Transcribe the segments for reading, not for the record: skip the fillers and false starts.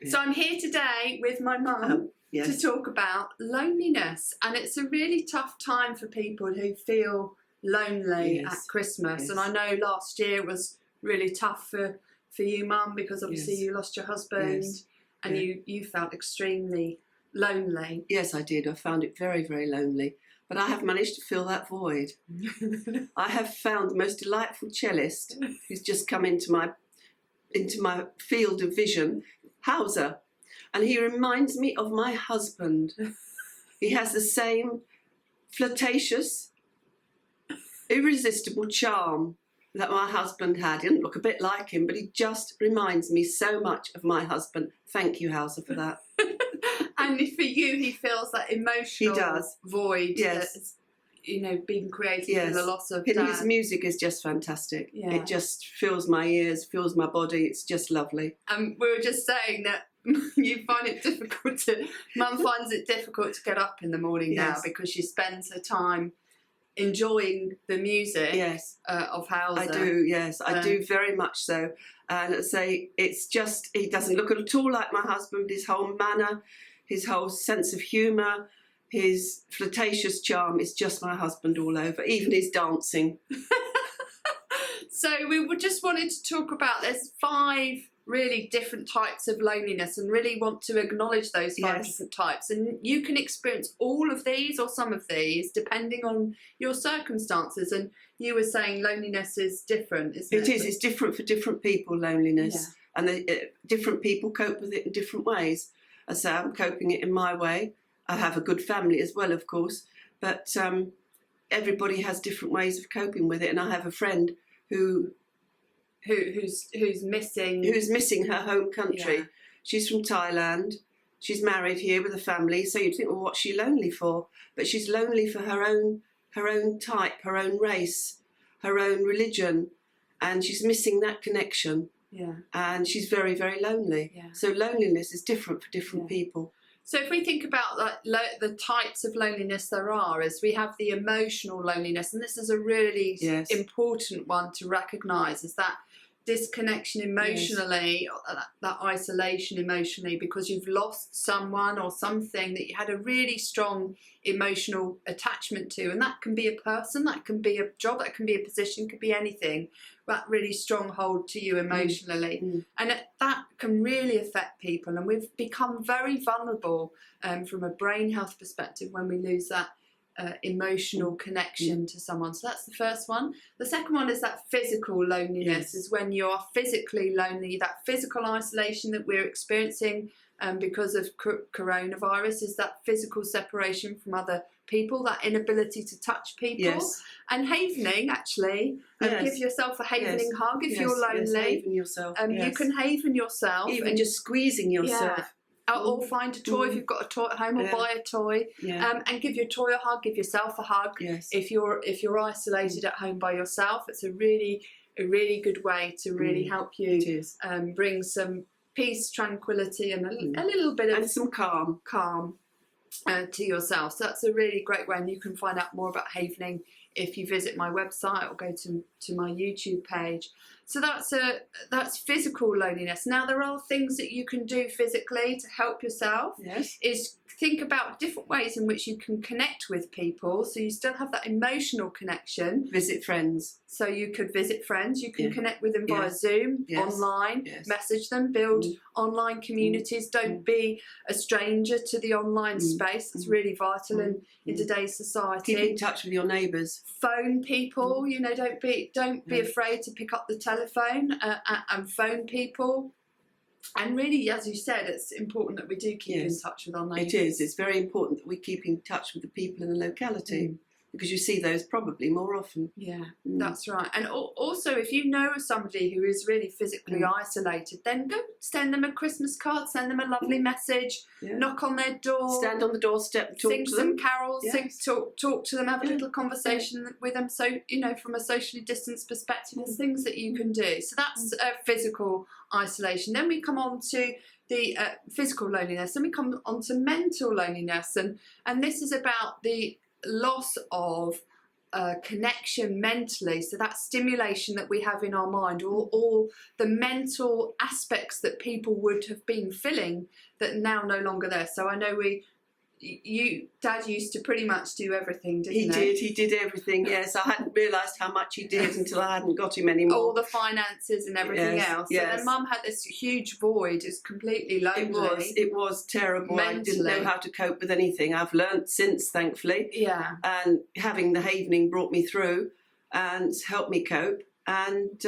So I'm here today with my mum to talk about loneliness, and it's a really tough time for people who feel lonely at Christmas. And I know last year was really tough for you, Mum, because obviously you lost your husband and you felt extremely lonely. Yes, I did. I found it very, very lonely. But I have managed to fill that void. I have found the most delightful cellist who's just come into my field of vision, Hauser. And he reminds me of my husband. He has the same flirtatious, irresistible charm that my husband had. He didn't look a bit like him, but he just reminds me so much of my husband. Thank you, Hauser, for that. And for you, he feels that emotional void that's, being created from the loss of Dad. His music is just fantastic. Yeah. It just fills my ears, fills my body. It's just lovely. And we were just saying that you find it difficult Mum finds it difficult to get up in the morning now because she spends her time enjoying the music of Hauser. I do, yes. I do very much so. And I'd say it's just, he doesn't look at all like my husband. His whole manner, his whole sense of humour, his flirtatious charm is just my husband all over, even his dancing. So we just wanted to talk about, there's 5 really different types of loneliness, and really want to acknowledge those 5 different types. And you can experience all of these or some of these depending on your circumstances. And you were saying loneliness is different, isn't it? It is. It's different for different people, loneliness. Yeah. And different people cope with it in different ways. As I say, I'm coping it in my way. I have a good family as well, of course. But everybody has different ways of coping with it. And I have a friend who's missing her home country. Yeah. She's from Thailand. She's married here with a family. So you'd think, well, what's she lonely for? But she's lonely for her own type, her own race, her own religion, and she's missing that connection. Yeah. And she's very, very lonely. Yeah. So loneliness is different for different people. So if we think about the types of loneliness there are, is we have the emotional loneliness, and this is a really important one to recognise, is that disconnection emotionally, that isolation emotionally, because you've lost someone or something that you had a really strong emotional attachment to. And that can be a person, that can be a job, that can be a position, could be anything, that really strong hold to you emotionally. And that can really affect people, and we've become very vulnerable from a brain health perspective when we lose that emotional connection to someone. So that's the first one. The second one is that physical loneliness, is when you're physically lonely, that physical isolation that we're experiencing because of coronavirus, is that physical separation from other people, that inability to touch people. And havening, actually, give yourself a havening hug if you're lonely. Haven yourself. You can haven yourself. Even just squeezing yourself. Or find a toy if you've got a toy at home, or buy a toy, and give your toy a hug, give yourself a hug. If you're isolated at home by yourself, it's a really good way to really help you bring some peace, tranquility, and a little bit of some calm to yourself. So that's a really great way, and you can find out more about havening if you visit my website or go to my YouTube page. So that's physical loneliness. Now there are things that you can do physically to help yourself. Is think about different ways in which you can connect with people, so you still have that emotional connection. Visit friends. So you could visit friends, you can connect with them via Zoom, online, message them, build online communities. Don't be a stranger to the online space. It's really vital in today's society. Keep in touch with your neighbours. Phone people, don't be afraid to pick up the telephone and phone people. And really, as you said, it's important that we do keep in touch with our neighbours. It is. It's very important that we keep in touch with the people in the locality. Because you see those probably more often. Yeah, that's right. And also, if you know somebody who is really physically isolated, then go send them a Christmas card, send them a lovely message, knock on their door. Stand on the doorstep and talk to them. Sing some carols, talk to them, have a little conversation with them. So, from a socially distanced perspective, there's things that you can do. So that's physical isolation. Then we come on to the physical loneliness. Then we come on to mental loneliness. And this is about the loss of connection mentally, so that stimulation that we have in our mind, all the mental aspects that people would have been feeling that are now no longer there. So I know Dad used to pretty much do everything, didn't he? He did everything, yes. I hadn't realised how much he did until I hadn't got him anymore. All the finances and everything else. Yes. So then Mum had this huge void, it's completely lonely. It was terrible. Mentally. I didn't know how to cope with anything. I've learnt since, thankfully. Yeah. And having the havening brought me through and helped me cope. And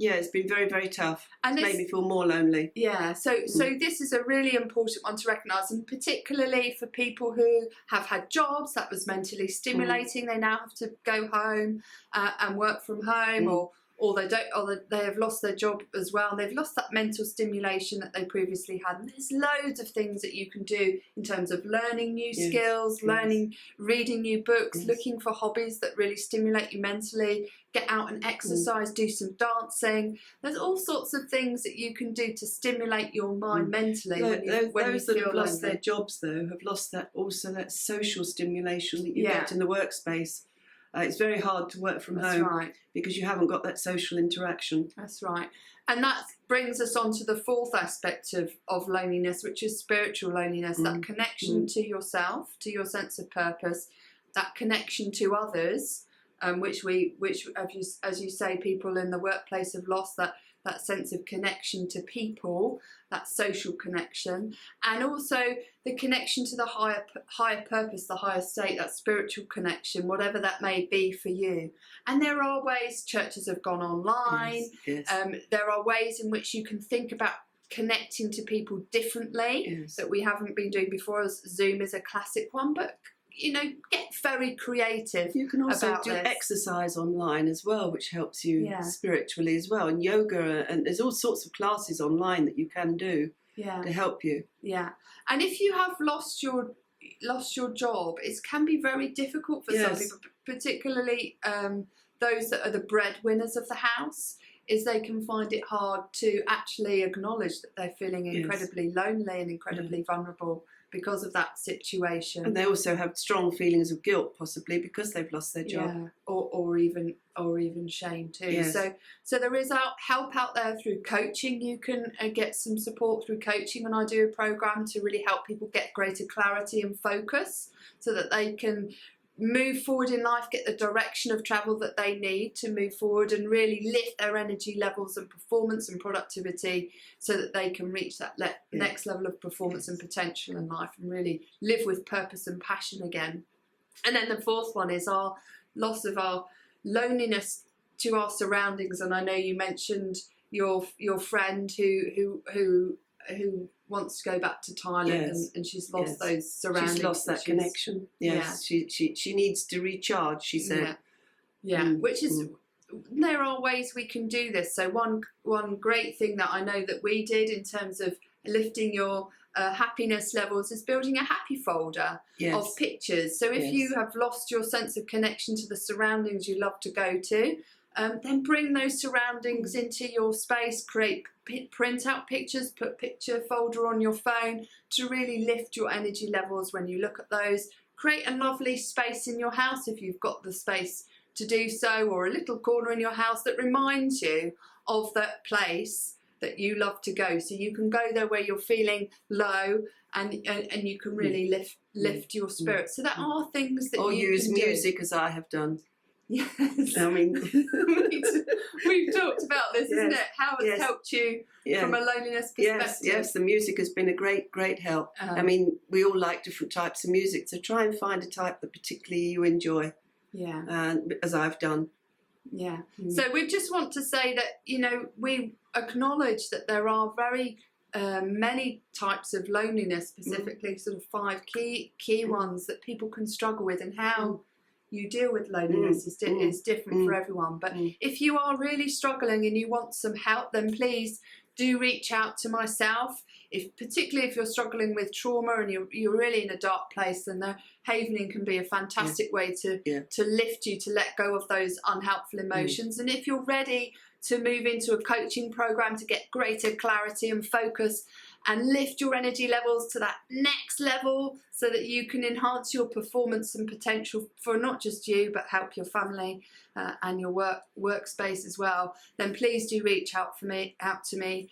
it's been very, very tough. And it's made me feel more lonely. Yeah, so this is a really important one to recognise, and particularly for people who have had jobs that was mentally stimulating. They now have to go home and work from home, or they have lost their job as well. They've lost that mental stimulation that they previously had. And there's loads of things that you can do in terms of learning new skills, reading new books, looking for hobbies that really stimulate you mentally. Get out and exercise, do some dancing. There's all sorts of things that you can do to stimulate your mind mentally. Those that have lost their jobs, though, have lost that social stimulation that you get in the workspace. It's very hard to work from home because you haven't got that social interaction. That's right. And that brings us on to the fourth aspect of loneliness, which is spiritual loneliness, that connection to yourself, to your sense of purpose, that connection to others, which as you say, people in the workplace have lost that sense of connection to people, that social connection, and also the connection to the higher purpose, the higher state, that spiritual connection, whatever that may be for you. And there are ways, churches have gone online. Yes. There are ways in which you can think about connecting to people differently that we haven't been doing before. Zoom is a classic one, but get very creative. You can also do exercise online as well, which helps you spiritually as well, and yoga, and there's all sorts of classes online that you can do to help you. Yeah, and if you have lost your job, it can be very difficult for some people, particularly those that are the breadwinners of the house. Is they can find it hard to actually acknowledge that they're feeling incredibly lonely and incredibly vulnerable because of that situation. And they also have strong feelings of guilt, possibly because they've lost their job. Yeah, or even shame too. Yes. So there is help out there through coaching. You can get some support through coaching, and I do a program to really help people get greater clarity and focus so that they can move forward in life, get the direction of travel that they need to move forward and really lift their energy levels and performance and productivity so that they can reach that next level of performance and potential in life and really live with purpose and passion again. And then the fourth one is our loss of our loneliness to our surroundings. And I know you mentioned your friend who wants to go back to Thailand and she's lost those surroundings. She's lost that connection. Yes, she needs to recharge, she said. Which is, there are ways we can do this. So one great thing that I know that we did in terms of lifting your happiness levels is building a happy folder of pictures. So if you have lost your sense of connection to the surroundings you love to go to, then bring those surroundings into your space, print out pictures, put picture folder on your phone to really lift your energy levels when you look at those. Create a lovely space in your house if you've got the space to do so, or a little corner in your house that reminds you of that place that you love to go. So you can go there where you're feeling low and you can really lift your spirits. So there are things that you can do. Or use music as I have done. Yes. I mean, we've talked about this, isn't it? How it's helped you from a loneliness perspective. Yes, the music has been a great help. I mean, we all like different types of music, so try and find a type that particularly you enjoy. Yeah. As I've done. Yeah. So we just want to say that, we acknowledge that there are very many types of loneliness, specifically sort of 5 key ones that people can struggle with, and how you deal with loneliness is different for everyone. But if you are really struggling and you want some help, then please do reach out to myself. Particularly if you're struggling with trauma and you're really in a dark place, then the havening can be a fantastic way to lift you, to let go of those unhelpful emotions. And if you're ready to move into a coaching program to get greater clarity and focus and lift your energy levels to that next level so that you can enhance your performance and potential for not just you, but help your family and your workspace as well, then please do reach out to me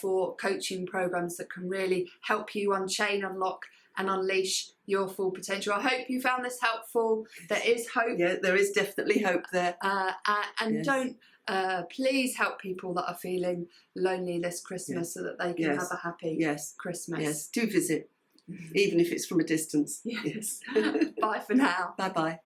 for coaching programs that can really help you unchain, unlock and unleash your full potential. I hope you found this helpful. There is hope. Yeah, there is definitely hope there. And don't please help people that are feeling lonely this Christmas so that they can have a happy Christmas. Yes, do visit, even if it's from a distance. Yes. Bye for now. Bye-bye.